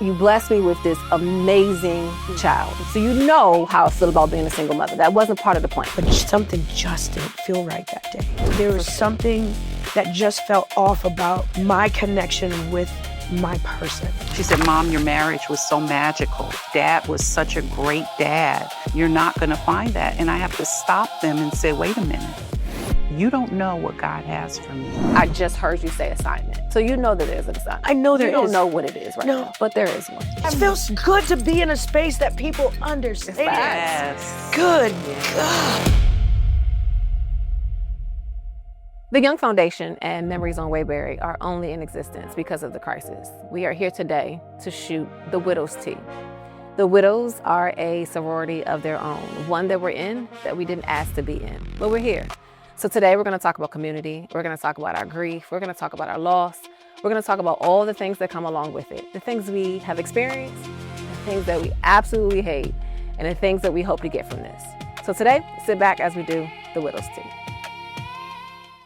You blessed me with this amazing child. So you know how I feel about being a single mother. That wasn't part of the plan. But something just didn't feel right that day. There was something that just felt off about my connection with my person. She said, Mom, your marriage was so magical. Dad was such a great dad. You're not gonna find that. And I have to stop them and say, wait a minute. You don't know what God has for me. I just heard you say assignment. So you know that there's an assignment. I know there is. You don't know what it is right now, but there is one. It feels good to be in a space that people understand. Yes. Good God. The Young Foundation and Memories on Waybury are only in existence because of the crisis. We are here today to shoot the Widows' Tea. The Widows are a sorority of their own, one that we're in that we didn't ask to be in, but we're here. So today we're gonna talk about community, we're gonna talk about our grief, we're gonna talk about our loss, we're gonna talk about all the things that come along with it, the things we have experienced, the things that we absolutely hate, and the things that we hope to get from this. So today, sit back as we do the Widows' Tea.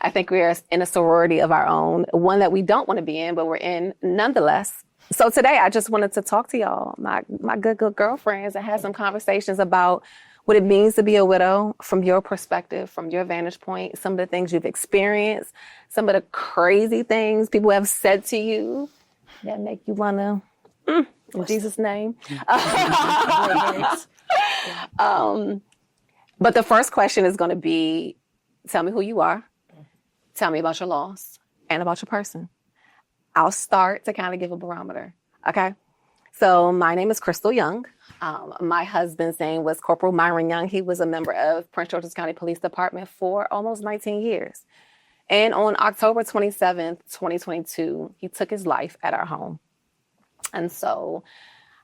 I think we are in a sorority of our own, one that we don't want to be in, but we're in nonetheless. So today I just wanted to talk to y'all, my good girlfriends, and have some conversations about what it means to be a widow from your perspective, from your vantage point, some of the things you've experienced, some of the crazy things people have said to you that make you want to, in Jesus' name. But the first question is going to be, tell me who you are, tell me about your loss, and about your person. I'll start to kind of give a barometer, okay? So my name is Crystal Young. My husband's name was Corporal Myron Young. He was a member of Prince George's County Police Department for almost 19 years. And on October 27th, 2022, he took his life at our home. And so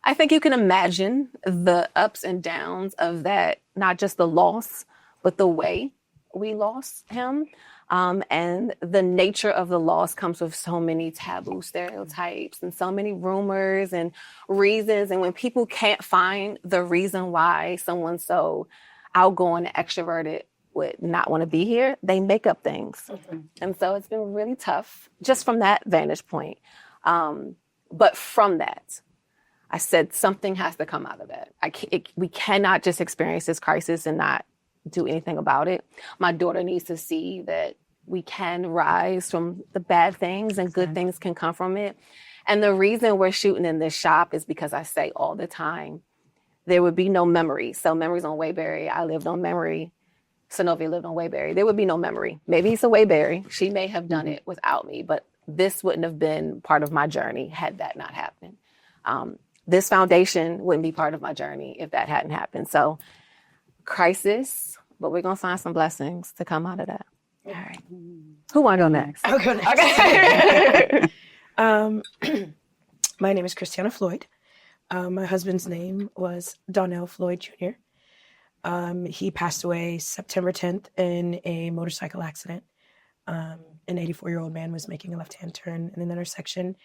I think you can imagine the ups and downs of that, not just the loss, but the way we lost him. And the nature of the loss comes with so many taboo stereotypes and so many rumors and reasons. And when people can't find the reason why someone so outgoing and extroverted would not want to be here, they make up things. Mm-hmm. And so it's been really tough just from that vantage point. But from that, I said something has to come out of that. We cannot just experience this crisis and not do anything about it. My daughter needs to see that we can rise from the bad things and good things can come from it. And the reason we're shooting in this shop is because I say all the time, there would be no memory. So Memories on Waybury, I lived on Memory. Synovia lived on Waybury. There would be no memory. Maybe it's a Waybury. She may have done it without me, but this wouldn't have been part of my journey had that not happened. This foundation wouldn't be part of my journey if that hadn't happened. So crisis, but we're going to find some blessings to come out of that. All right. Who want to go next? I'll go next. Okay. My name is Christiana Floyd. My husband's name was Donnell Floyd Jr. He passed away September 10th in a motorcycle accident. An 84-year-old man was making a left-hand turn in an intersection,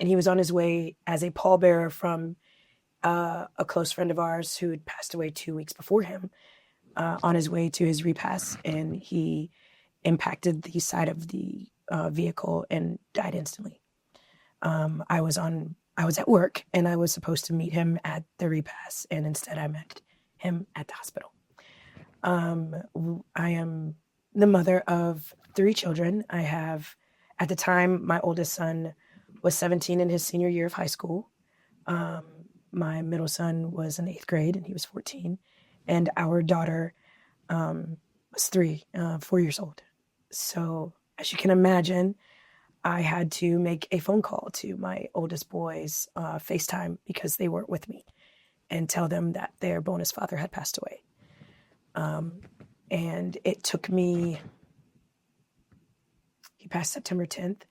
and he was on his way as a pallbearer from a close friend of ours who had passed away 2 weeks before him, on his way to his repass, and he impacted the side of the vehicle and died instantly. I was at work and I was supposed to meet him at the repass, and instead I met him at the hospital. I am the mother of 3 children. I have, at the time, my oldest son was 17 in his senior year of high school. My middle son was in 8th grade and he was 14. And our daughter was 4 years old. So as you can imagine, I had to make a phone call to my oldest boys, FaceTime, because they weren't with me, and tell them that their bonus father had passed away. And it took me, he passed September 10th.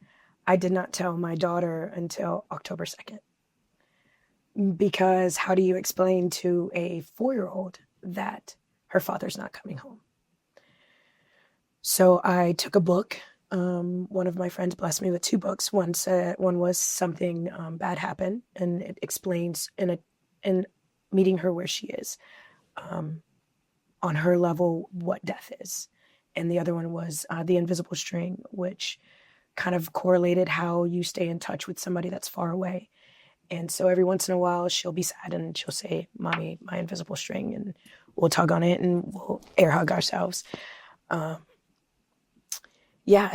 I did not tell my daughter until October 2nd. Because how do you explain to a 4-year-old that her father's not coming home? So I took a book. One of my friends blessed me with 2 books. One was Something Bad Happened, and it explains in meeting her where she is, on her level, what death is. And the other one was The Invisible String, which kind of correlated how you stay in touch with somebody that's far away. And so every once in a while she'll be sad and she'll say, "Mommy, my invisible string," and we'll tug on it and we'll air hug ourselves.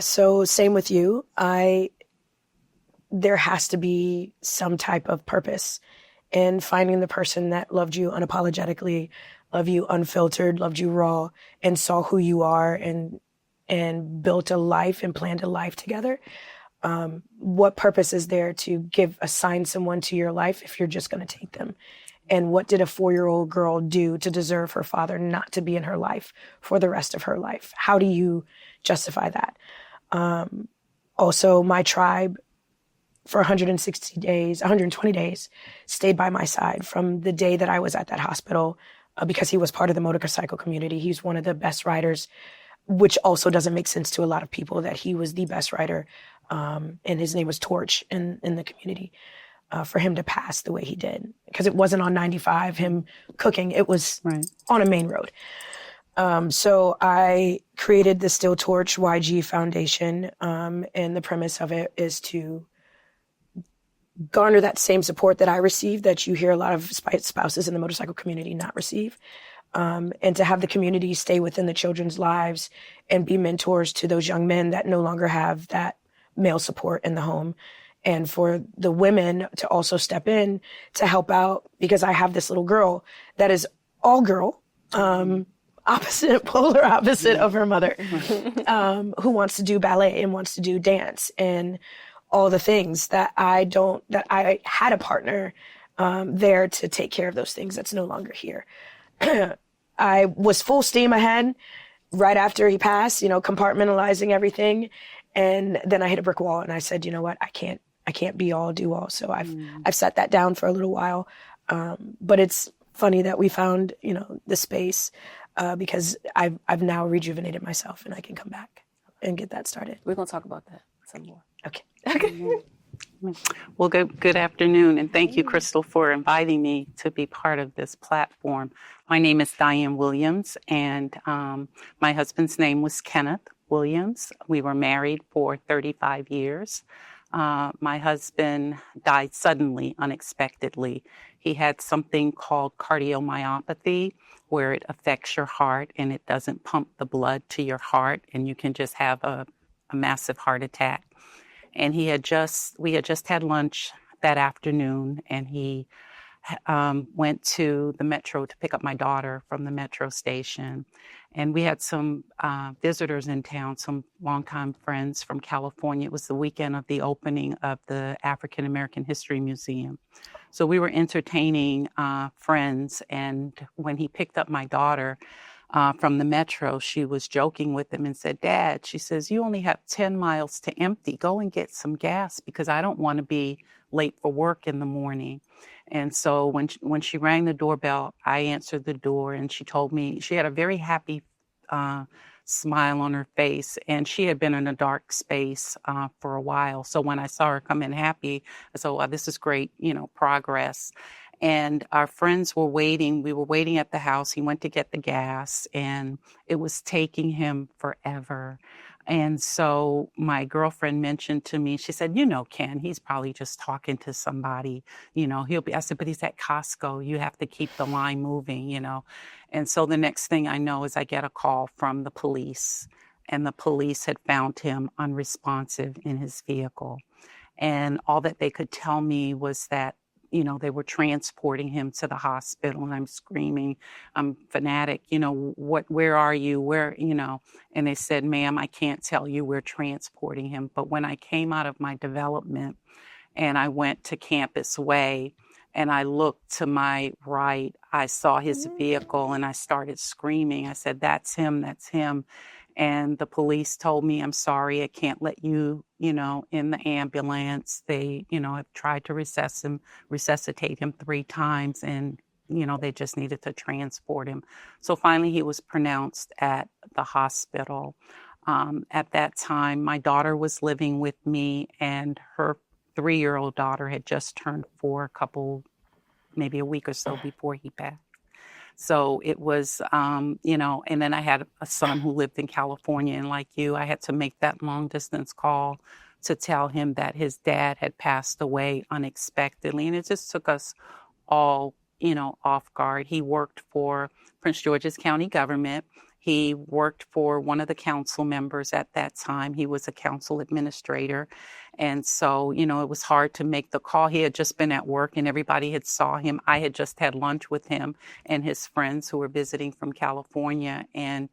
So same with you. There has to be some type of purpose in finding the person that loved you unapologetically, loved you unfiltered, loved you raw, and saw who you are and built a life and planned a life together. What purpose is there to assign someone to your life if you're just going to take them? And what did a 4-year-old girl do to deserve her father not to be in her life for the rest of her life? How do you justify that? Also, my tribe for 120 days, stayed by my side from the day that I was at that hospital because he was part of the motorcycle community. He's one of the best riders, which also doesn't make sense to a lot of people that he was the best rider. And his name was Torch in the community. For him to pass the way he did, because it wasn't on 95, him cooking, it was on a main road. So I created the Still Torch YG Foundation, and the premise of it is to garner that same support that I received, that you hear a lot of spouses in the motorcycle community not receive, and to have the community stay within the children's lives and be mentors to those young men that no longer have that male support in the home. And for the women to also step in to help out, because I have this little girl that is all girl, polar opposite of her mother, who wants to do ballet and wants to do dance and all the things that I had a partner there to take care of those things that's no longer here. I was full steam ahead right after he passed, compartmentalizing everything. And then I hit a brick wall and I said, you know what, I can't be all, do all. So I've set that down for a little while. But it's funny that we found, the space, because I've now rejuvenated myself and I can come back and get that started. We're going to talk about that some more. Okay. Well, good afternoon, and thank you, Crystal, for inviting me to be part of this platform. My name is Diane Williams, and my husband's name was Kenneth Williams. We were married for 35 years. My husband died suddenly, unexpectedly. He had something called cardiomyopathy, where it affects your heart and it doesn't pump the blood to your heart, and you can just have a massive heart attack. And we had just had lunch that afternoon, and he went to the metro to pick up my daughter from the metro station. And we had some visitors in town, some longtime friends from California. It was the weekend of the opening of the African American History Museum. So we were entertaining friends, and when he picked up my daughter from the metro, she was joking with him and said, "Dad," she says, "you only have 10 miles to empty. Go and get some gas because I don't want to be late for work in the morning." And so when she rang the doorbell, I answered the door, and she told me she had a very happy smile on her face, and she had been in a dark space for a while. So when I saw her come in happy, I said, "Well, this is great, progress." And our friends were waiting. We were waiting at the house. He went to get the gas, and it was taking him forever. And so my girlfriend mentioned to me, she said, Ken, he's probably just talking to somebody, I said, but he's at Costco. You have to keep the line moving, And so the next thing I know is I get a call from the police, and the police had found him unresponsive in his vehicle. And all that they could tell me was that they were transporting him to the hospital, and I'm screaming, I'm fanatic, where are you? And they said, "Ma'am, I can't tell you, we're transporting him." But when I came out of my development and I went to Campus Way and I looked to my right, I saw his vehicle and I started screaming. I said, "That's him, that's him." And the police told me, "I'm sorry, I can't let you, in the ambulance." They, have tried to resuscitate him 3 times, and, they just needed to transport him. So finally he was pronounced at the hospital. At that time, my daughter was living with me, and her 3-year-old daughter had just turned 4 maybe a week or so before he passed. So it was, you know, and then I had a son who lived in California. And like you, I had to make that long distance call to tell him that his dad had passed away unexpectedly. And it just took us all, you know, off guard. He worked for Prince George's County government. He worked for one of the council members at that time. He was a council administrator. And so, you know, it was hard to make the call. He had just been at work and everybody had saw him. I had just had lunch with him and his friends who were visiting from California. And,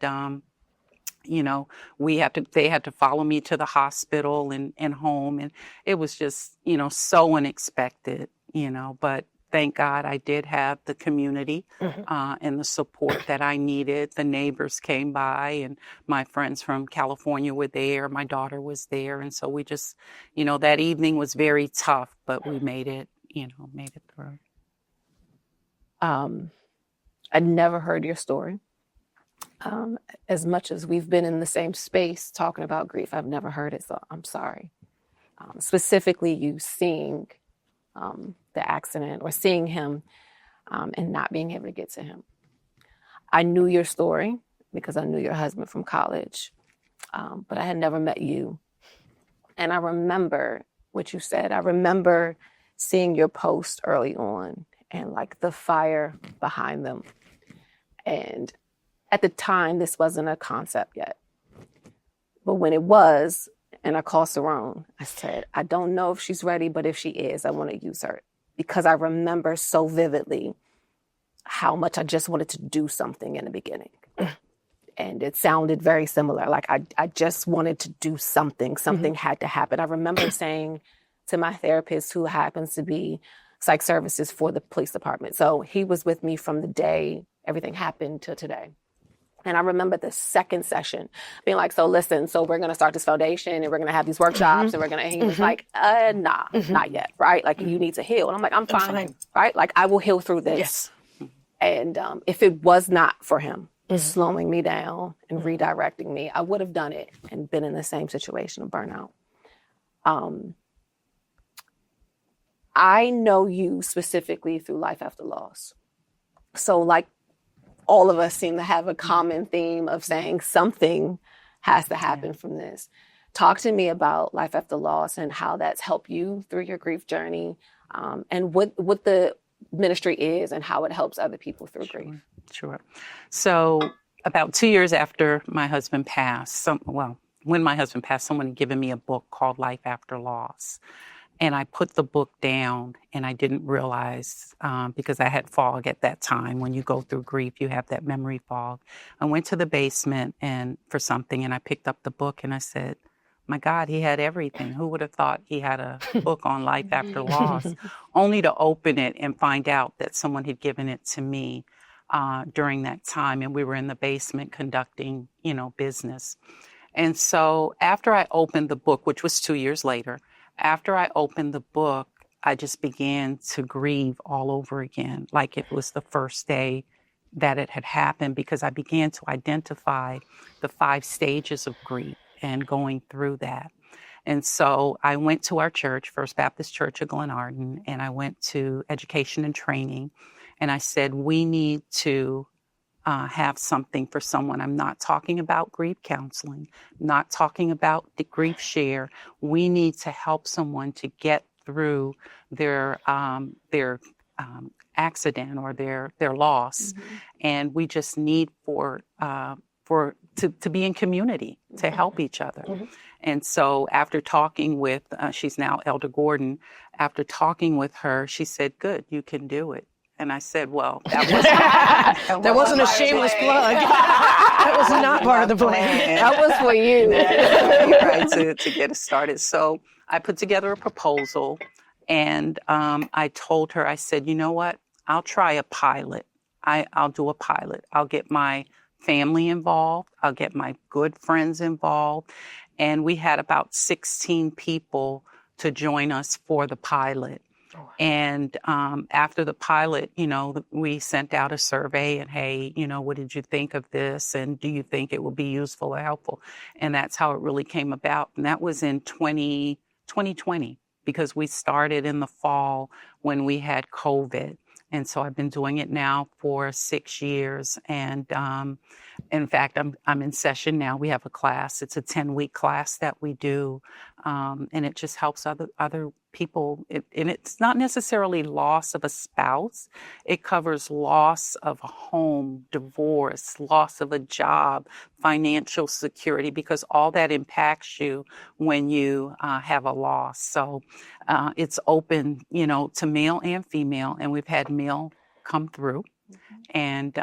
you know, they had to follow me to the hospital and home. And it was just, you know, so unexpected, you know, but thank God I did have the community and the support that I needed. The neighbors came by and my friends from California were there. My daughter was there. And so we just, you know, that evening was very tough, but we made it, you know, made it through. I never heard your story. As much as we've been in the same space talking about grief, I've never heard it, so I'm sorry. Specifically, you seeing the accident or seeing him and not being able to get to him. I knew your story because I knew your husband from college, but I had never met you. And I remember what you said. I remember seeing your post early on and like the fire behind them. And at the time, this wasn't a concept yet. But when it was, and I called Saron, I said, I don't know if she's ready, but if she is, I want to use her. Because I remember so vividly how much I just wanted to do something in the beginning. And it sounded very similar. Like I just wanted to do something. Something had to happen. I remember saying to my therapist, who happens to be psych services for the police department. So he was with me from the day everything happened to today. And I remember the second session being like, so listen, so we're going to start this foundation and we're going to have these workshops and we're going to, he was like, nah, not yet. Right. Like you need to heal. And I'm like, I'm fine. Right. Like I will heal through this. Yes. And if it was not for him slowing me down and redirecting me, I would have done it and been in the same situation of burnout. I know you specifically through Life After Loss. So like, all of us seem to have a common theme of saying something has to happen from this. Talk to me about Life After Loss and how that's helped you through your grief journey, and what the ministry is and how it helps other people through grief. Sure. So about 2 years after my husband passed, when my husband passed, someone had given me a book called Life After Loss. And I put the book down and I didn't realize, because I had fog at that time. When you go through grief, you have that memory fog. I went to the basement for something and I picked up the book and I said, my God, he had everything. Who would have thought he had a book on life after loss? Only to open it and find out that someone had given it to me during that time. And we were in the basement conducting, business. And so after I opened the book, which was 2 years later, after I opened the book, I just began to grieve all over again, like it was the first day that it had happened, because I began to identify the 5 stages of grief and going through that. And so I went to our church, First Baptist Church of Glenarden, and I went to education and training, and I said, we need to have something for someone. I'm not talking about grief counseling, not talking about the grief share. We need to help someone to get through their accident or their loss, and we just need to be in community to help each other. And so after talking with, she's now Elder Gordon. After talking with her, she said, "Good, you can do it." And I said, well, that wasn't a shameless plug. That was not part of the plan. That was for you. Right, to get us started. So I put together a proposal, and I told her, I said, you know what? I'll try a pilot. I'll do a pilot. I'll get my family involved. I'll get my good friends involved. And we had about 16 people to join us for the pilot. And after the pilot, we sent out a survey and, hey, what did you think of this? And do you think it will be useful or helpful? And that's how it really came about. And that was in 2020, because we started in the fall when we had COVID. And so I've been doing it now for 6 years. And in fact, I'm in session now. We have a class. It's a 10-week class that we do. And it just helps other people. And it's not necessarily loss of a spouse. It covers loss of a home, divorce, loss of a job, financial security, because all that impacts you when you have a loss. So it's open, to male and female. And we've had male come through. And,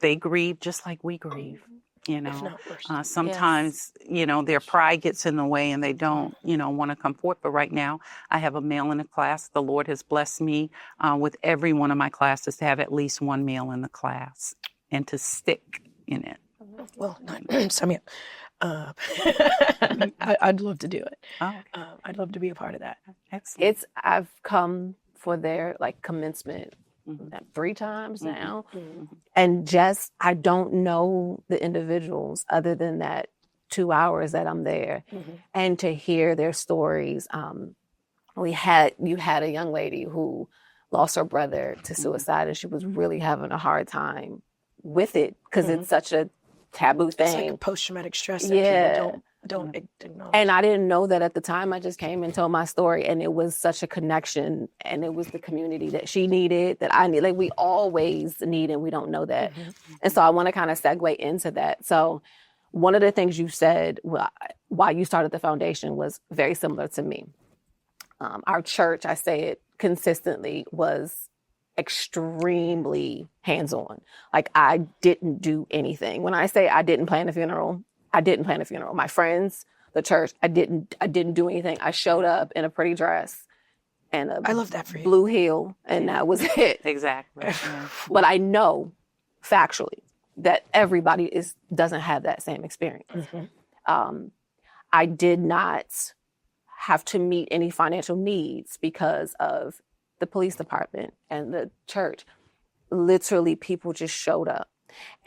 they grieve just like we grieve. If not worse. Sometimes, their pride gets in the way and they don't, want to come forth. But right now, I have a male in the class. The Lord has blessed me with every one of my classes to have at least one male in the class and to stick in it. Well, sign me up. I'd love to do it. Oh, okay. I'd love to be a part of that. Excellent. I've come for their commencement 3 times now. And just, I don't know the individuals other than that 2 hours that I'm there. And to hear their stories. You had a young lady who lost her brother to suicide, and she was really having a hard time with it because it's such a taboo thing. It's like a post-traumatic stress that people don't acknowledge. And I didn't know that at the time. I just came and told my story, and it was such a connection, and it was the community that she needed, that I need. Like, we always need, and we don't know that. And so I want to kind of segue into that. So one of the things you said why you started the foundation was very similar to me. Our church, I say it consistently, was extremely hands-on. Like, I didn't do anything. When I say I didn't plan a funeral, I didn't plan a funeral. My friends, the church, I didn't do anything. I showed up in a pretty dress and I love that for you. blue heel, and that was it. Exactly. Yeah. But I know factually that everybody doesn't have that same experience. I did not have to meet any financial needs because of the police department and the church. Literally, people just showed up.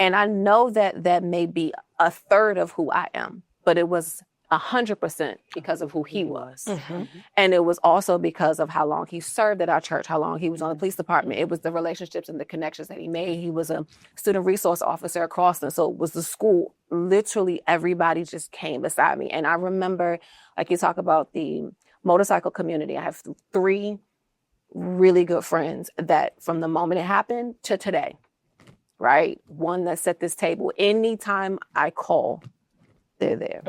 And I know that may be a third of who I am, but it was 100% because of who he was. And it was also because of how long he served at our church, how long he was on the police department. It was the relationships and the connections that he made. He was a student resource officer at Croston, so it was the school. Literally, everybody just came beside me. And I remember, like you talk about the motorcycle community, I have 3 really good friends that from the moment it happened to today, right? One that's at this table. Anytime I call, they're there.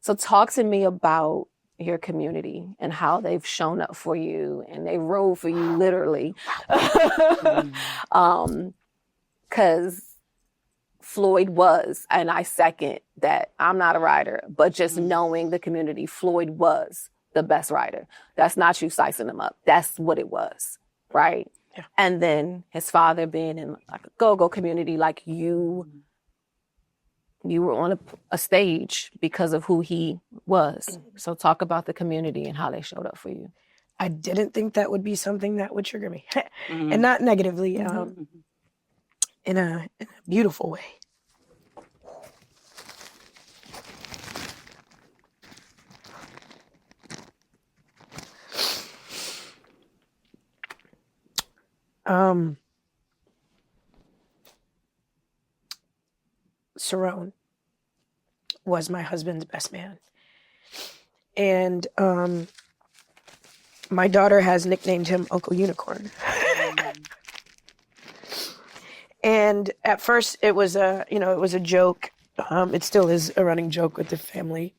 So talk to me about your community and how they've shown up for you, and they rode for you literally. Because Floyd was, and I second that, I'm not a rider, but just knowing the community, Floyd was the best rider. That's not you sizing him up. That's what it was, right? Yeah. And then his father being in like a go-go community, like you were on a stage because of who he was. So talk about the community and how they showed up for you. I didn't think that would be something that would trigger me. And not negatively, in a beautiful way. Cerrone was my husband's best man. And my daughter has nicknamed him Uncle Unicorn. And at first it was a joke. It still is a running joke with the family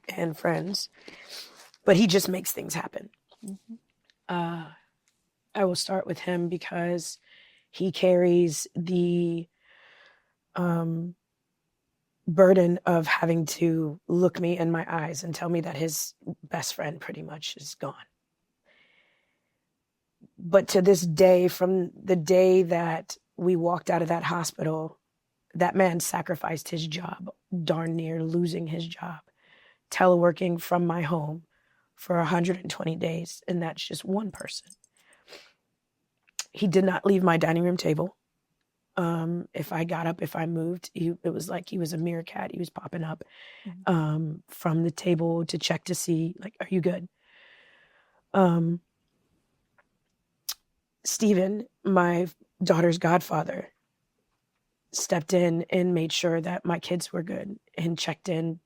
and friends. But he just makes things happen. I will start with him because he carries the burden of having to look me in my eyes and tell me that his best friend pretty much is gone. But to this day, from the day that we walked out of that hospital, that man sacrificed his job, darn near losing his job, teleworking from my home for 120 days. And that's just one person. He did not leave my dining room table. If I got up, if I moved, it was like he was a meerkat. He was popping up from the table to check to see, like, are you good? Stephen, my daughter's godfather, stepped in and made sure that my kids were good and checked in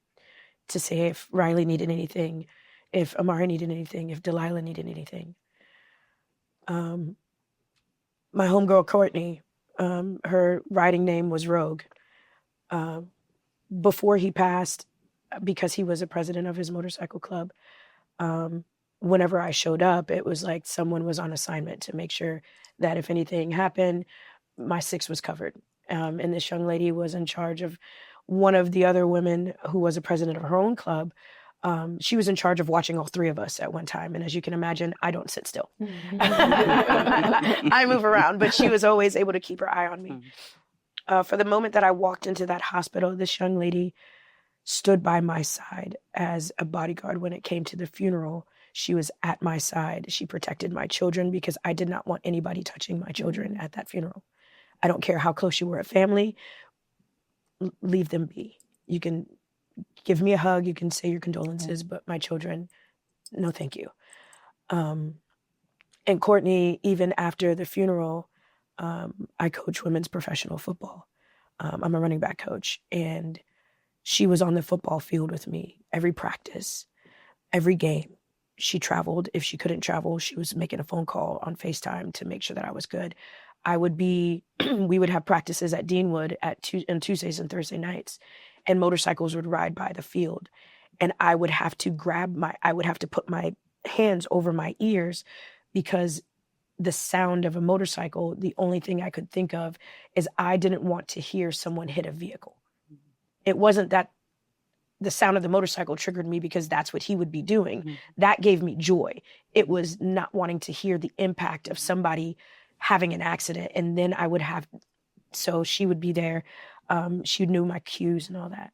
to say if Riley needed anything, if Amari needed anything, if Delilah needed anything. My homegirl, Courtney, her riding name was Rogue. Before he passed, because he was a president of his motorcycle club, whenever I showed up, it was like someone was on assignment to make sure that if anything happened, my six was covered. And this young lady was in charge of one of the other women who was a president of her own club. She was in charge of watching all three of us at one time. And as you can imagine, I don't sit still. I move around, but she was always able to keep her eye on me. For the moment that I walked into that hospital, this young lady stood by my side as a bodyguard when it came to the funeral. She was at my side. She protected my children because I did not want anybody touching my children at that funeral. I don't care how close you were a family, leave them be. You can give me a hug, you can say your condolences, but my children, no thank you. And Courtney, even after the funeral, I coach women's professional football. I'm a running back coach, and she was on the football field with me every practice, every game. She traveled. If she couldn't travel, she was making a phone call on FaceTime to make sure that I was good. we would have practices at Deanwood on Tuesdays and Thursday nights, and motorcycles would ride by the field. And I would have to put my hands over my ears because the sound of a motorcycle, the only thing I could think of is I didn't want to hear someone hit a vehicle. It wasn't that the sound of the motorcycle triggered me because that's what he would be doing. Mm-hmm. That gave me joy. It was not wanting to hear the impact of somebody having an accident. And then so she would be there. She knew my cues and all that.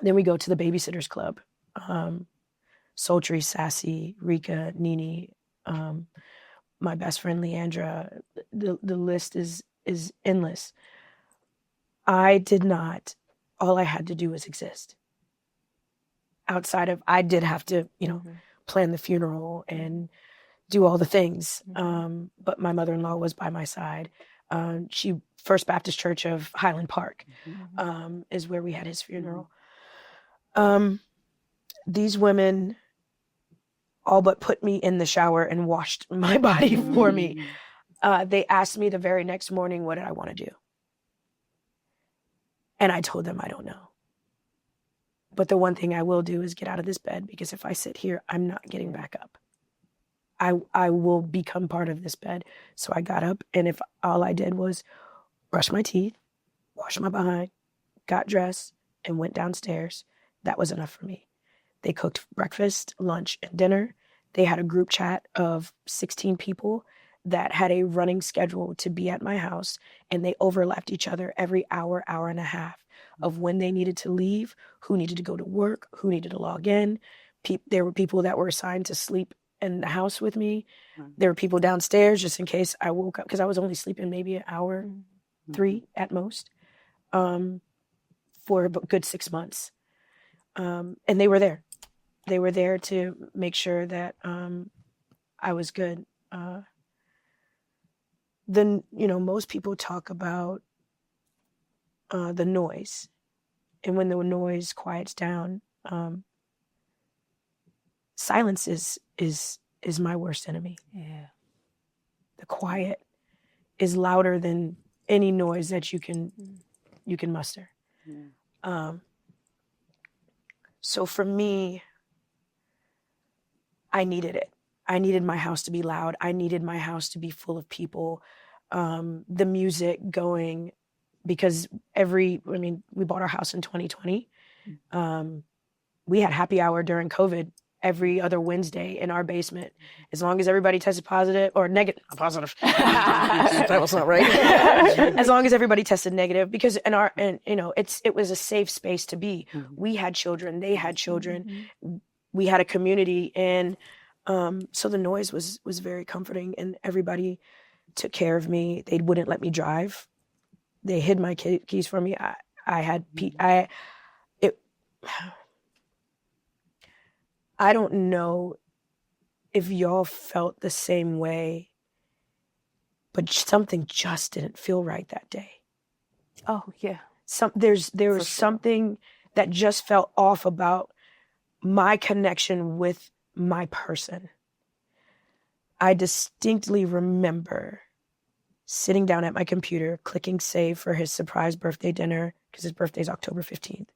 Then we go to the Babysitters Club. Sultry, Sassy, Rika, Nini, my best friend Leandra. The list is endless. All I had to do was exist. I did have to, plan the funeral and do all the things. But my mother-in-law was by my side. First Baptist Church of Highland Park is where we had his funeral. These women all but put me in the shower and washed my body for me. They asked me the very next morning, what did I want to do? And I told them, I don't know. But the one thing I will do is get out of this bed, because if I sit here, I'm not getting back up. I will become part of this bed. So I got up, and if all I did was brush my teeth, wash my behind, got dressed, and went downstairs, that was enough for me. They cooked breakfast, lunch, and dinner. They had a group chat of 16 people that had a running schedule to be at my house, and they overlapped each other every hour, hour and a half of when they needed to leave, who needed to go to work, who needed to log in. There were people that were assigned to sleep in the house with me. There were people downstairs just in case I woke up, because I was only sleeping maybe an hour, 3 at most, for a good 6 months. And they were there. They were there to make sure that I was good. Then, most people talk about the noise. And when the noise quiets down, silence is my worst enemy. Yeah. The quiet is louder than any noise that you can muster. Yeah. So for me, I needed it. I needed my house to be loud. I needed my house to be full of people. The music going, because we bought our house in 2020. We had happy hour during COVID every other Wednesday in our basement. As long as everybody tested positive or negative, positive. That was not right. As long as everybody tested negative, because it was a safe space to be. Mm-hmm. We had children, they had children. Mm-hmm. We had a community, and so the noise was very comforting, and everybody took care of me. They wouldn't let me drive. They hid my keys from me. I don't know if y'all felt the same way but something just didn't feel right that day. Oh, yeah. There For was sure. something that just felt off about my connection with my person. I distinctly remember sitting down at my computer, clicking save for his surprise birthday dinner, because his birthday's October 15th,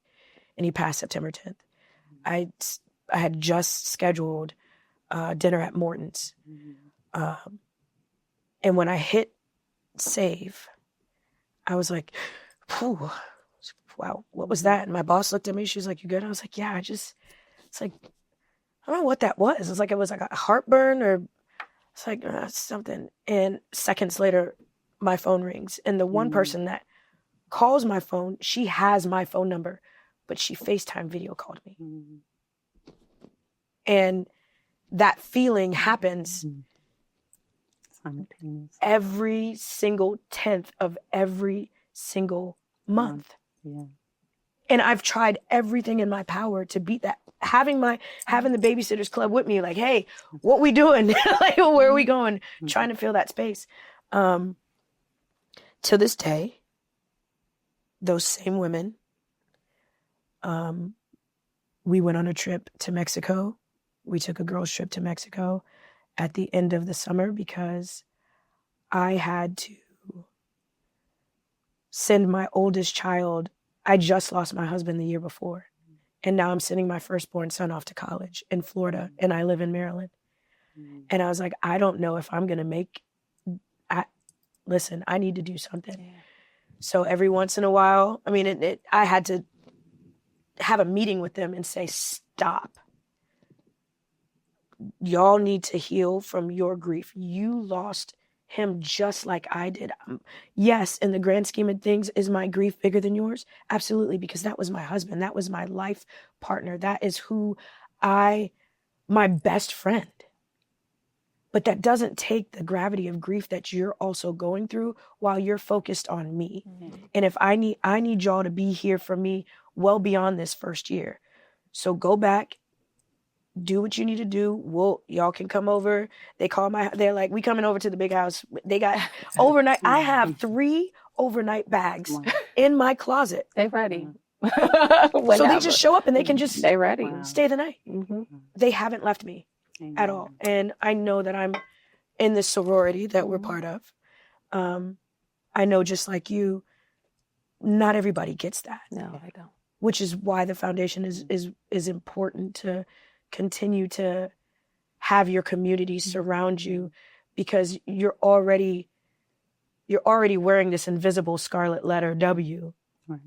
and he passed September 10th. I had just scheduled dinner at Morton's. And when I hit save, I was like, whew, wow, what was that? And my boss looked at me. She was like, you good? I was like, yeah, it's like, I don't know what that was. It was like a heartburn, or it's like something. And seconds later, my phone rings. And the one person that calls my phone, she has my phone number, but she FaceTime video called me. And that feeling happens every single 10th of every single month. Yeah. And I've tried everything in my power to beat that. Having the Babysitters Club with me, like, hey, what we doing? Like, where are we going? Trying to fill that space. To this day, those same women, we went on a trip to Mexico. We took a girls' trip to Mexico at the end of the summer because I had to send my oldest child. I just lost my husband the year before. And now I'm sending my firstborn son off to college in Florida, and I live in Maryland. And I was like, I don't know if I'm going to listen, I need to do something. Yeah. So every once in a while, I mean, I had to have a meeting with them and say, stop. Y'all need to heal from your grief. You lost him just like I did. Yes, in the grand scheme of things, is my grief bigger than yours? Absolutely, because that was my husband. That was my life partner. That is my best friend. But that doesn't take the gravity of grief that you're also going through while you're focused on me. Mm-hmm. And if I need y'all to be here for me well beyond this first year. So go back, do what you need to do. Y'all can come over. They're like, we coming over to the big house. They got overnight. I have 3 overnight bags in my closet. They ready. So they just show up and they can just stay ready. Stay the night. Mm-hmm. They haven't left me at all. And I know that I'm in this sorority that we're part of. I know, just like you, not everybody gets that. No, I don't. Which is why the foundation is important, to continue to have your community surround you, because you're already wearing this invisible scarlet letter W. Right.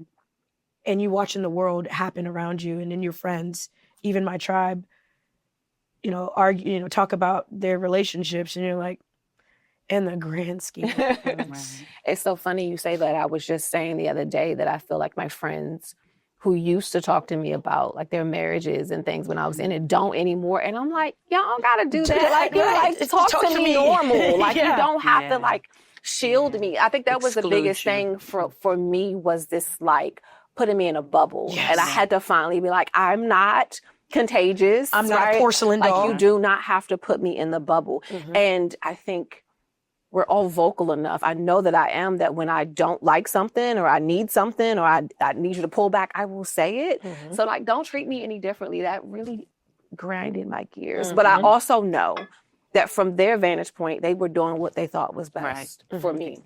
And you watching the world happen around you, and in your friends, even my tribe, argue, talk about their relationships, and you're like, in the grand scheme. It's so funny you say that. I was just saying the other day that I feel like my friends who used to talk to me about like their marriages and things when I was in it don't anymore. And I'm like, y'all don't gotta do that. Like, you talk to me normal. Like, you don't have to like shield me. I think that was the biggest thing for me, was this like putting me in a bubble. Yes. And I had to finally be like, I'm not contagious. I'm not a porcelain doll. Like, you do not have to put me in the bubble. Mm-hmm. And I think we're all vocal enough. I know that I am, that when I don't like something, or I need something, or I need you to pull back, I will say it. Mm-hmm. So like, don't treat me any differently. That really grinded my gears. Mm-hmm. But I also know that from their vantage point, they were doing what they thought was best for me.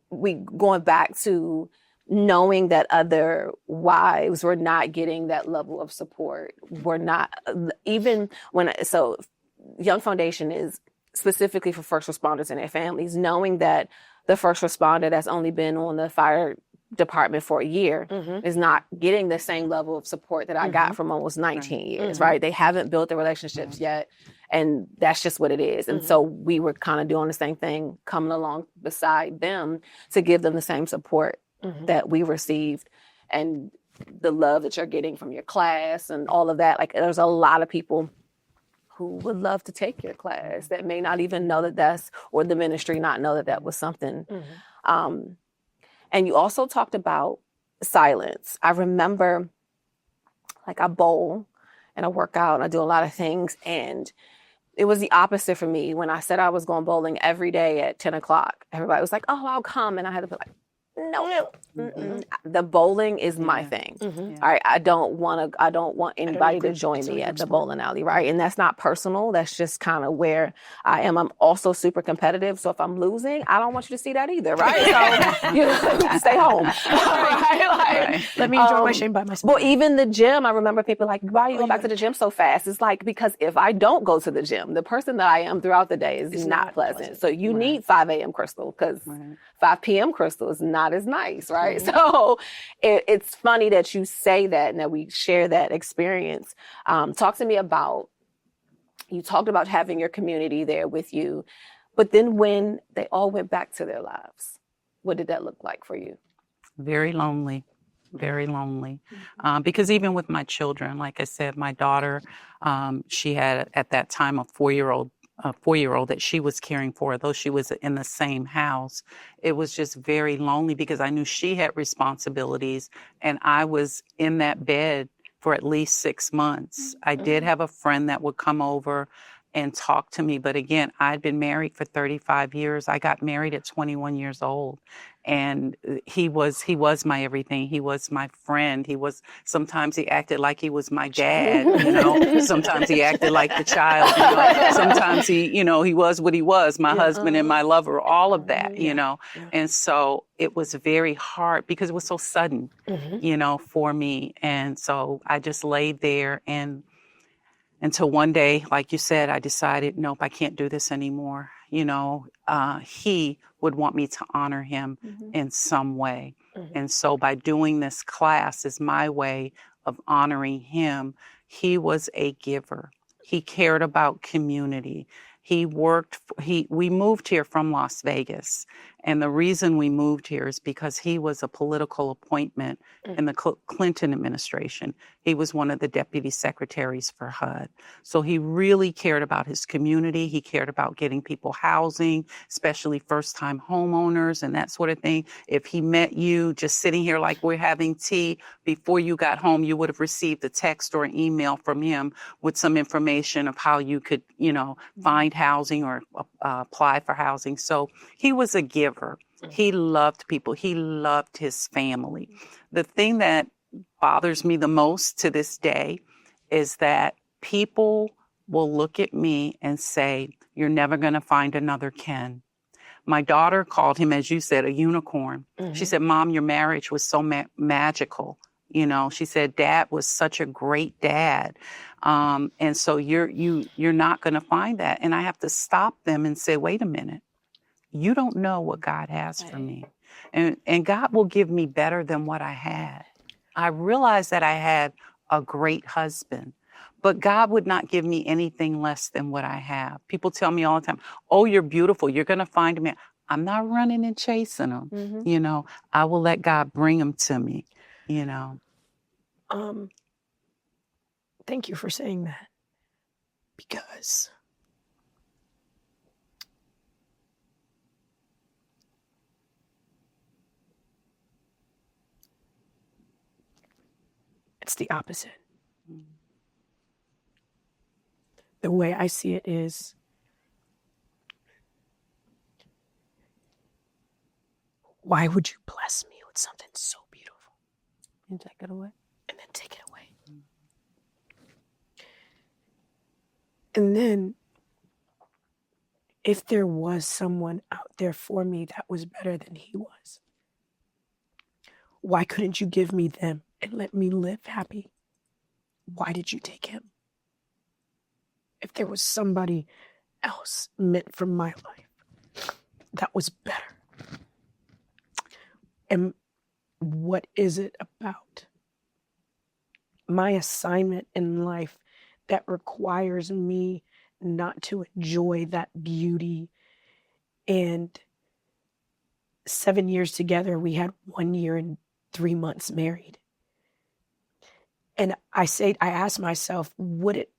We going back to knowing that other wives were not getting that level of support. Were not, even when, so Young Foundation is specifically for first responders and their families, knowing that the first responder that's only been on the fire department for a year is not getting the same level of support that I got from almost 19 years, right? They haven't built the relationships yet, and that's just what it is. And so we were kind of doing the same thing, coming along beside them to give them the same support that we received, and the love that you're getting from your class and all of that. Like, there's a lot of people who would love to take your class that may not even know that that's, or the ministry not know that that was something. And you also talked about silence. I remember, like, I bowl and I work out and I do a lot of things, and It was the opposite for me. When I said I was going bowling every day at 10 o'clock, everybody was like, oh, I'll come. And I had to be like, no. The bowling is my thing. Mm-hmm. All right. I don't want anybody to join me at the bowling alley. Right. And that's not personal. That's just kind of where I am. I'm also super competitive. So if I'm losing, I don't want you to see that either. Right. So you know, stay home. Right? Let me enjoy my shame by myself. Well, even the gym, I remember people like, why are you going back to the gym so fast? It's like, because if I don't go to the gym, the person that I am throughout the day is not pleasant. So you need 5 a.m. Crystal, because 5 p.m. Crystal is not as nice, right? So it's funny that you say that and that we share that experience. Talk to me about, you talked about having your community there with you, but then when they all went back to their lives, what did that look like for you? Very lonely. Very lonely. Because even with my children, like I said, my daughter, she had at that time a four-year-old that she was caring for, though she was in the same house. It was just very lonely because I knew she had responsibilities and I was in that bed for at least 6 months. I did have a friend that would come over and talk to me. But again, I'd been married for 35 years. I got married at 21 years old. And he was my everything. He was my friend. Sometimes he acted like he was my dad, you know. Sometimes he acted like the child, you know. Sometimes he was what he was, my husband and my lover, all of that, you know. And so it was very hard because it was so sudden, you know, for me. And so I just laid there and until one day, like you said, I decided, nope, I can't do this anymore. You know, he would want me to honor him in some way. And so by doing this class is my way of honoring him. He was a giver. He cared about community. We moved here from Las Vegas. And the reason we moved here is because he was a political appointment in the Clinton administration. He was one of the deputy secretaries for HUD. So he really cared about his community. He cared about getting people housing, especially first-time homeowners and that sort of thing. If he met you just sitting here like we're having tea, before you got home, you would have received a text or an email from him with some information of how you could, you know, find housing or apply for housing. So he was a giver. He loved people. He loved his family. The thing that bothers me the most to this day is that people will look at me and say, you're never going to find another Ken. My daughter called him, as you said, a unicorn. She said, Mom, your marriage was so magical. You know, she said, Dad was such a great dad. And so you're not going to find that. And I have to stop them and say, wait a minute. You don't know what God has for me. And God will give me better than what I had. I realized that I had a great husband, but God would not give me anything less than what I have. People tell me all the time, oh, you're beautiful. You're going to find a man. I'm not running and chasing them. You know, I will let God bring them to me, you know. Thank you for saying that, because it's the opposite. The way I see it is, why would you bless me with something so beautiful And take it away. and then take it away? And then, if there was someone out there for me that was better than he was, why couldn't you give me them and let me live happy? Why did you take him? If there was somebody else meant for my life that was better. And what is it about my assignment in life that requires me not to enjoy that beauty? And 7 years together, we had 1 year and 3 months married. And I asked myself, would it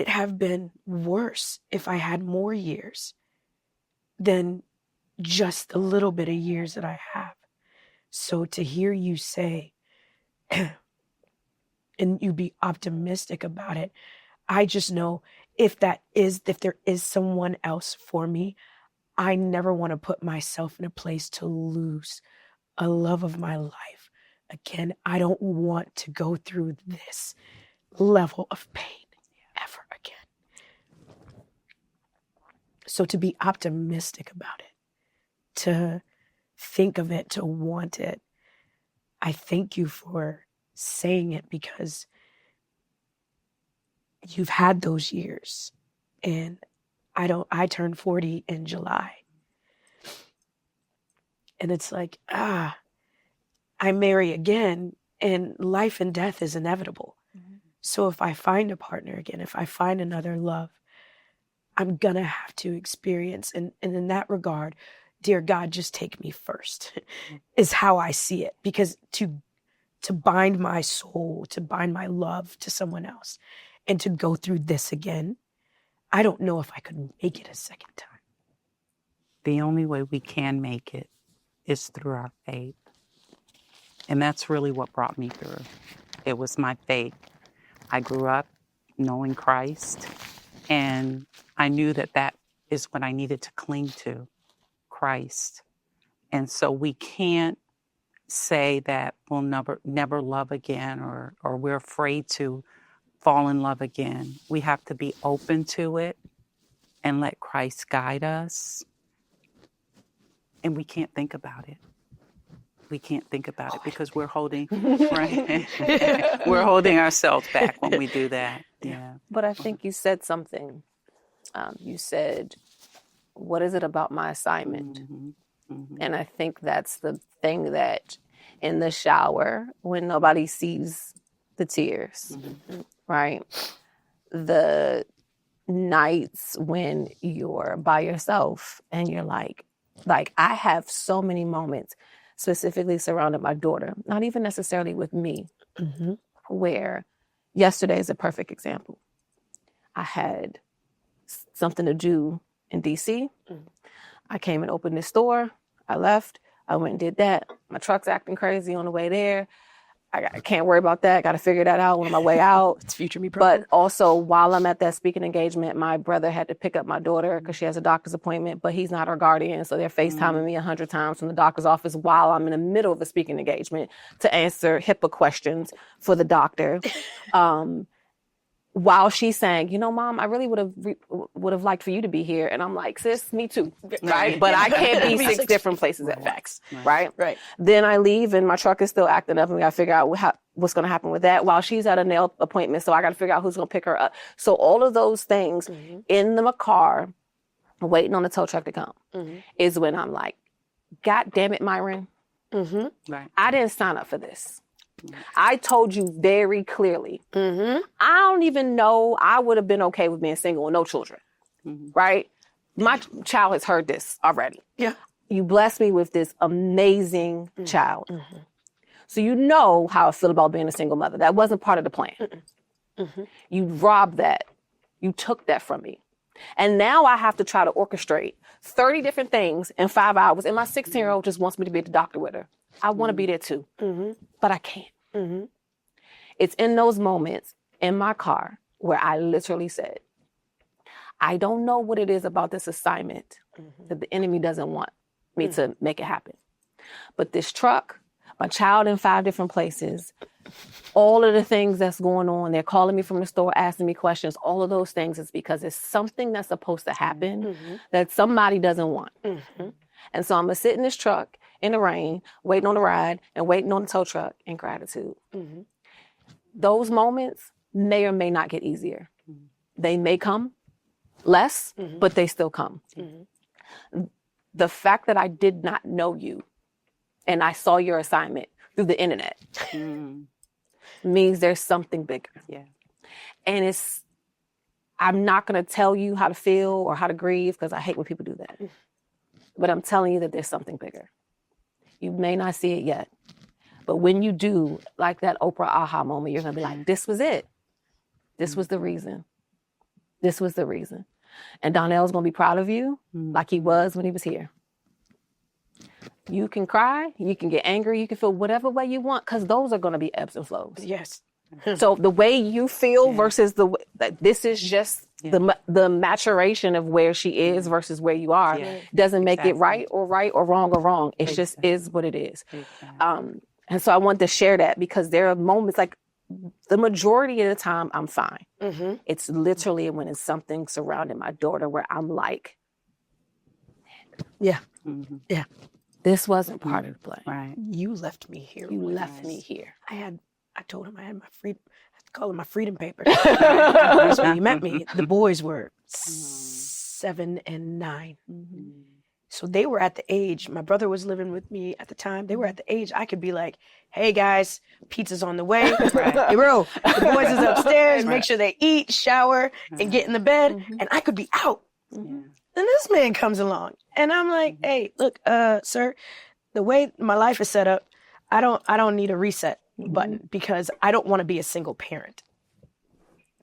have been worse if I had more years than just the little bit of years that I have? So to hear you say, and you be optimistic about it, I just know if there is someone else for me, I never want to put myself in a place to lose a love of my life. Again, I don't want to go through this level of pain ever again. So to be optimistic about it, to think of it, to want it, I thank you for saying it, because you've had those years, and I turned 40 in July. And it's like, I marry again, and life and death is inevitable. Mm-hmm. So if I find a partner again, if I find another love, I'm gonna have to experience, and in that regard, dear God, just take me first, is how I see it. Because to bind my soul, to bind my love to someone else, and to go through this again, I don't know if I could make it a second time. The only way we can make it is through our faith. And that's really what brought me through. It was my faith. I grew up knowing Christ, and I knew that that is what I needed to cling to, Christ. And so we can't say that we'll never love again, or we're afraid to fall in love again. We have to be open to it and let Christ guide us. And we can't think about it. We can't think about it because we're holding, right? We're holding ourselves back when we do that. Yeah. But I think you said something. You said, what is it about my assignment? Mm-hmm. Mm-hmm. And I think that's the thing, that in the shower, when nobody sees the tears, Mm-hmm. right? The nights when you're by yourself and you're like I have so many moments specifically surrounded my daughter, not even necessarily with me, Mm-hmm. where yesterday is a perfect example. I had something to do in DC. Mm. I came and opened this store. I left. I went and did that. My truck's acting crazy on the way there. I can't worry about that. Got to figure that out on my way out. It's future me problem. But also, while I'm at that speaking engagement, my brother had to pick up my daughter because she has a doctor's appointment, but he's not her guardian. So they're FaceTiming me 100 times from the doctor's office while I'm in the middle of a speaking engagement to answer HIPAA questions for the doctor. While she's saying, Mom, I really would have liked for you to be here. And I'm like, sis, me too, right? But I can't be 6 different places at once, right? Right. Then I leave and my truck is still acting up and we got to figure out what's going to happen with that while she's at a nail appointment. So I got to figure out who's going to pick her up. So all of those things in the car, waiting on the tow truck to come, is when I'm like, God damn it, Myron. Right. I didn't sign up for this. I told you very clearly. I don't even know I would have been okay with being single with no children, right? My child has heard this already. Yeah. You blessed me with this amazing child. So you know how I feel about being a single mother. That wasn't part of the plan. You robbed that. You took that from me. And now I have to try to orchestrate 30 different things in 5 hours. And my 16-year-old just wants me to be at the doctor with her. I want to be there too, but I can't. It's in those moments in my car where I literally said, I don't know what it is about this assignment that the enemy doesn't want me to make it happen. But this truck, my child in 5 different places, all of the things that's going on, they're calling me from the store, asking me questions, all of those things is because it's something that's supposed to happen that somebody doesn't want. And so I'm going to sit in this truck in the rain, waiting on the ride and waiting on the tow truck in gratitude. Those moments may or may not get easier. They may come less, but they still come. The fact that I did not know you and I saw your assignment through the internet means there's something bigger. Yeah. And I'm not going to tell you how to feel or how to grieve because I hate when people do that. But I'm telling you that there's something bigger. You may not see it yet, but when you do, like that Oprah aha moment, you're going to be like, this was it. This was the reason. This was the reason. And Donnell's going to be proud of you like he was when he was here. You can cry, you can get angry, you can feel whatever way you want because those are going to be ebbs and flows. Yes. So the way you feel Yeah. versus this is just Yeah. the maturation of where she is versus where you are. Yeah. Doesn't make it Exactly. right or wrong. It just Exactly. is what it is. Exactly. And so I wanted to share that because there are moments like the majority of the time I'm fine. Mm-hmm. It's literally when it's something surrounding my daughter where I'm like, Mhm. this wasn't part of the plan. Right. You left me here. You with left this. me here. I told him I had my freedom. I had to call it my freedom paper. So when you met me, the boys were 7 and 9. So they were at the age, my brother was living with me at the time. They were at the age I could be like, hey guys, pizza's on the way. Right. Hey bro, the boys is upstairs. Right. Make sure they eat, shower, and get in the bed. Mhm. And I could be out. Yeah. And this man comes along. And I'm like, hey, look, sir, the way my life is set up, I don't need a reset button because I don't want to be a single parent.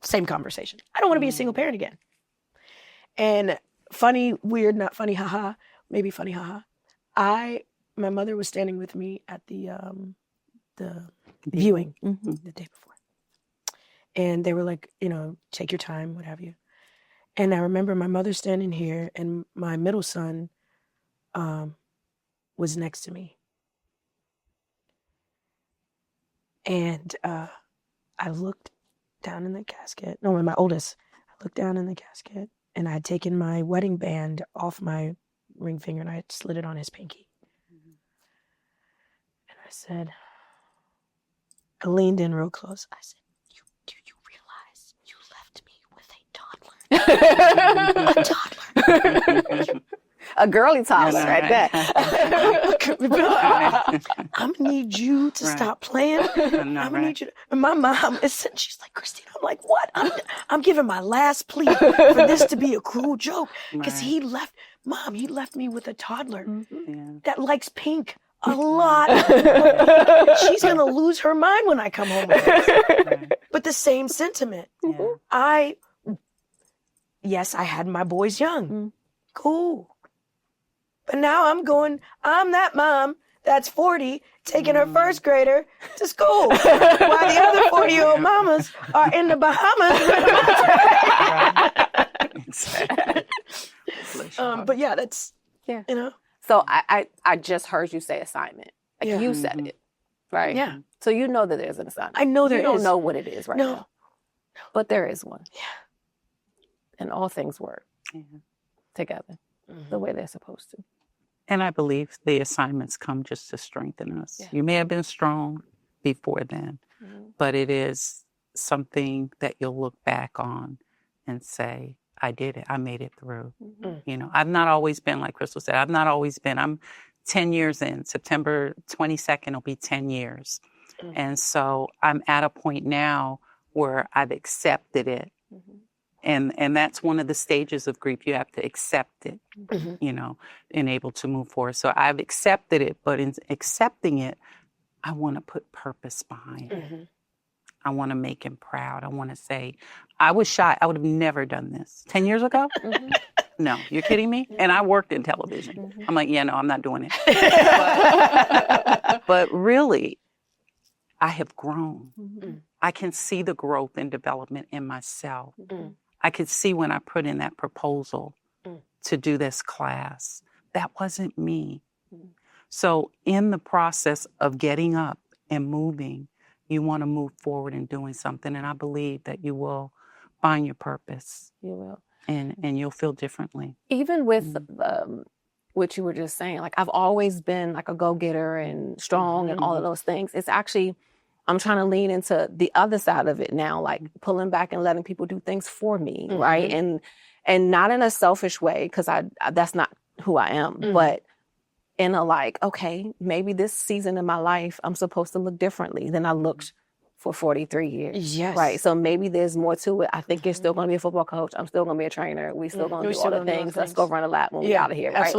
Same conversation. I don't want to be a single parent again. And funny, weird, not funny, haha. Maybe funny, haha. My mother was standing with me at the viewing the day before. And they were like, take your time, what have you. And I remember my mother standing here and my middle son was next to me. And I looked down in the casket. No, my oldest. I looked down in the casket and I had taken my wedding band off my ring finger and I had slid it on his pinky. And I said, I leaned in real close. I said, do you realize you left me with a toddler? A toddler. A girly toddler Yeah, right there. I'm gonna need you to Right. stop playing. I'm gonna right. need you to, and my mom is sitting, she's like, Christine, I'm like, what? I'm giving my last plea for this to be a cruel joke. Because Right. he left me with a toddler Yeah. that likes pink a lot. She's gonna lose her mind when I come home with this. Right. But the same sentiment. Yeah. Yes, I had my boys young. Mm. Cool. But now I'm that mom that's 40 taking her first grader to school while the other 40-year-old mamas are in the Bahamas. Exactly. But yeah, that's, Yeah. you know. So I just heard you say assignment. Like Yeah. you said it, right? Yeah. So you know that there's an assignment. I know there You don't is. know what it is right No. now. But there is one. Yeah. And all things work Yeah. together the way they're supposed to. And I believe the assignments come just to strengthen us. Yeah. You may have been strong before then, but it is something that you'll look back on and say, I did it. I made it through. I've not always been, like Crystal said, I'm 10 years in. September 22nd will be 10 years. And so I'm at a point now where I've accepted it. And that's one of the stages of grief. You have to accept it, and able to move forward. So I've accepted it, but in accepting it, I want to put purpose behind it. I want to make him proud. I want to say, I was shy. I would have never done this 10 years ago. No, you're kidding me? And I worked in television. I'm like, yeah, no, I'm not doing it. But really, I have grown. I can see the growth and development in myself. I could see when I put in that proposal to do this class, that wasn't me. So in the process of getting up and moving, you want to move forward and doing something. And I believe that you will find your purpose. You will. And you'll feel differently. Even with what you were just saying, like I've always been like a go-getter and strong and all of those things. It's actually, I'm trying to lean into the other side of it now, like pulling back and letting people do things for me, right? And not in a selfish way, because I that's not who I am, but in a like, okay, maybe this season in my life, I'm supposed to look differently than I looked for 43 years. Yes. Right. So maybe there's more to it. I think you're still going to be a football coach. I'm still going to be a trainer. We still going to do all the things. Let's go run a lap when we out of here. Right.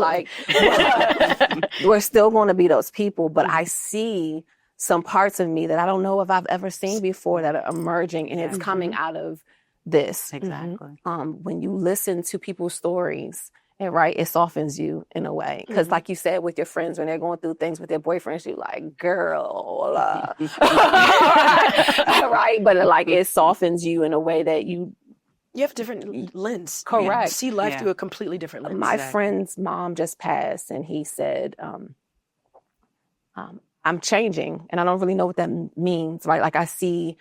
Absolutely. Like we're still going to be those people, but I see some parts of me that I don't know if I've ever seen before that are emerging, and it's coming out of this. Exactly. When you listen to people's stories And right, it softens you in a way. Because like you said, with your friends, when they're going through things with their boyfriends, you like, girl, right? But like it softens you in a way that you have a different lens. Correct. You see life Yeah. through a completely different lens. My Exactly. friend's mom just passed, and he said, I'm changing, and I don't really know what that means, right? Like I see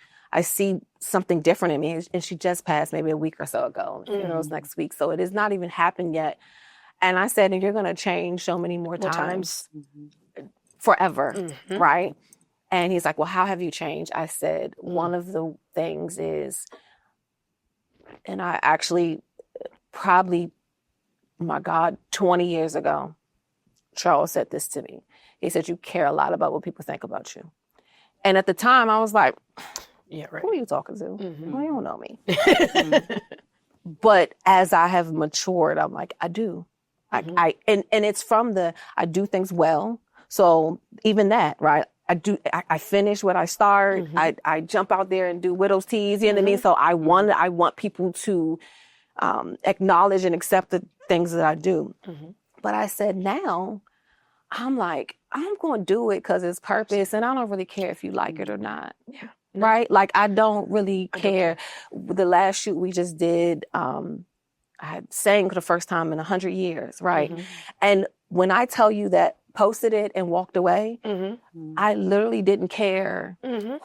something different in me, and she just passed maybe a week or so ago. Funeral's next week, so it has not even happened yet. And I said, and you're going to change so many more times. Forever, right? And he's like, well, how have you changed? I said, one of the things is, and I actually probably, my God, 20 years ago, Charles said this to me. He said, you care a lot about what people think about you. And at the time, I was like, Yeah, right. who are you talking to? Well, you don't know me. But as I have matured, I'm like, I do. And it's from I do things well. So even that, right? I finish what I start. I jump out there and do widow's teas, you know what I mean? So I want people to acknowledge and accept the things that I do. But I said, now I'm like, I'm going to do it because it's purpose, and I don't really care if you like it or not. Yeah. Right? Like, I don't really care. The last shoot we just did, I had sang for the first time in 100 years, right? And when I tell you that posted it and walked away, I literally didn't care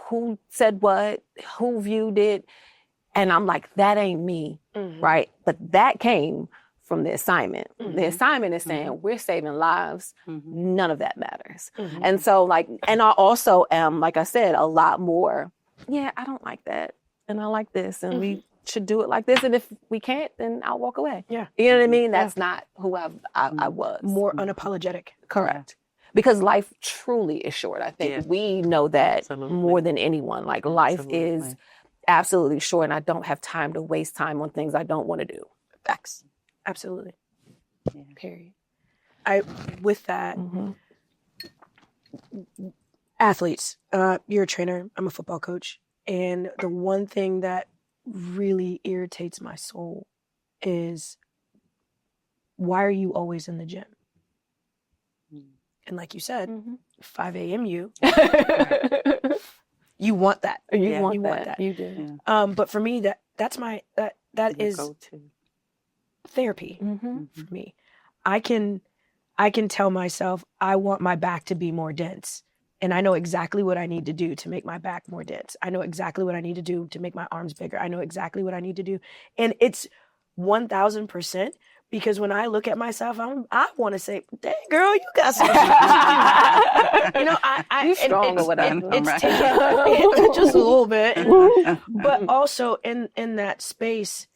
who said what, who viewed it. And I'm like, that ain't me, right? But that came from the assignment. The assignment is saying, we're saving lives. None of that matters. And so like, and I also am, like I said, a lot more, I don't like that. And I like this. And we should do it like this. And if we can't, then I'll walk away. Yeah. You know what I mean? That's not who I was. More unapologetic. Correct. Because life truly is short. I think we know that more than anyone. Like life is absolutely short, and I don't have time to waste time on things I don't want to do. Facts. Absolutely. Period. With that, athletes, you're a trainer, I'm a football coach. And the one thing that really irritates my soul is, why are you always in the gym? And like you said, 5 a.m. you want that. You want want that. that. You do. But for me, that's my that is Go-to. therapy for me. I can tell myself I want my back to be more dense, and I know exactly what I need to do to make my back more dense. I know exactly what I need to do to make my arms bigger. I know exactly what I need to do, and it's 1,000%. Because when I look at myself, I want to say, "Dang, girl, you got some." You know, You strong or whatever. It's taking just a little bit, but also in that space,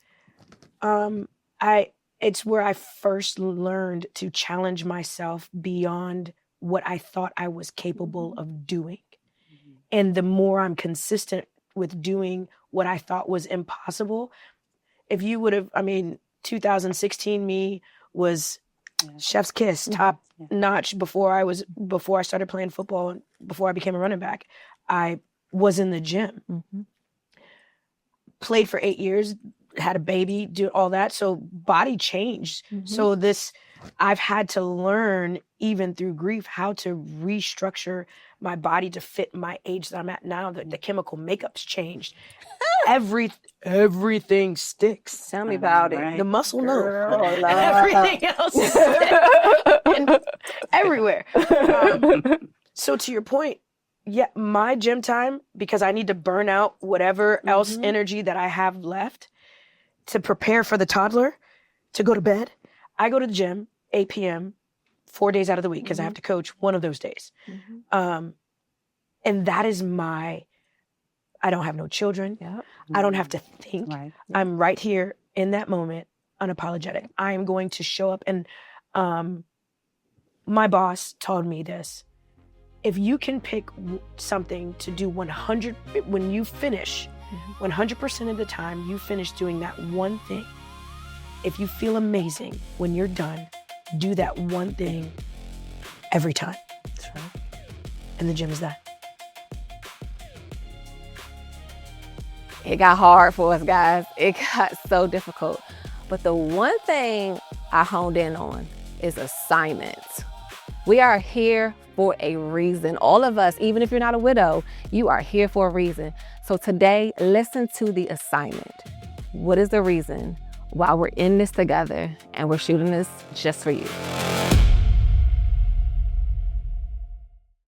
it's where I first learned to challenge myself beyond what I thought I was capable of doing, and the more I'm consistent with doing what I thought was impossible, if you would have, 2016 me was chef's kiss, top notch before I started playing football and before I became a running back. I was in the gym, played for 8 years, had a baby, do all that. So body changed. So I've had to learn, even through grief, how to restructure my body to fit my age that I'm at now. The chemical makeup's changed. Everything sticks. Tell me about it. Right. The muscle, Girl, no. love. Everything else is and everywhere. So to your point, my gym time, because I need to burn out whatever else energy that I have left to prepare for the toddler to go to bed. I go to the gym 8 p.m. 4 days out of the week because I have to coach one of those days. And that is I don't have no children. Yep. I don't have to think. Right. I'm right here in that moment, unapologetic. I am going to show up. And my boss told me this. If you can pick something to do 100, when you finish, 100% of the time, you finish doing that one thing. If you feel amazing when you're done, do that one thing every time. That's right. And the gym is that. It got hard for us, guys. It got so difficult. But the one thing I honed in on is assignments. We are here for a reason. All of us, even if you're not a widow, you are here for a reason. So today, listen to the assignment. What is the reason why we're in this together and we're shooting this just for you?